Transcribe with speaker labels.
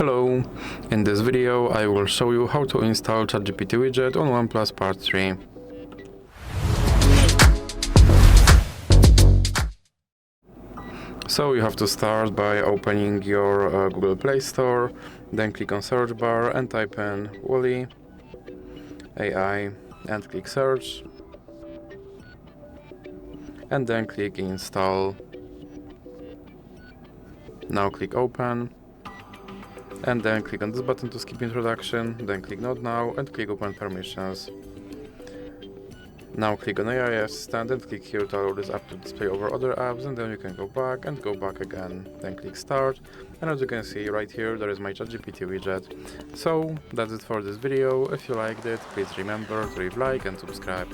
Speaker 1: Hello, in this video I will show you how to install ChatGPT Widget on OnePlus Pad 3. So you have to start by opening your Google Play Store, then click on search bar and type in woolly.ai and click search, and then click install. Now click open, and then click on this button to skip introduction, then click not now and click open permissions. Now click on AI assistant and click here to allow this app to display over other apps, and then you can go back and go back again. Then click start, and as you can see right here there is my ChatGPT widget. So that's it for this video. If you liked it, please remember to leave like and subscribe.